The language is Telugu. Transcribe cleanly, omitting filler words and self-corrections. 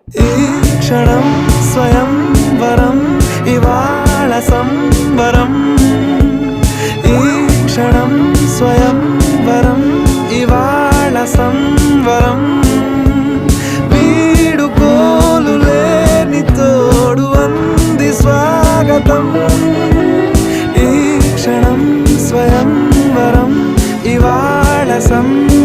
ఈ క్షణం స్వయం వరం ఇవాళ సంవరం ఈ క్షణం స్వయం వరం ఇవాళ సంవరం వీడుకోలు లేని తోడు అంది స్వాగతం ఈ క్షణం స్వయం వరం ఇవాళ సంవరం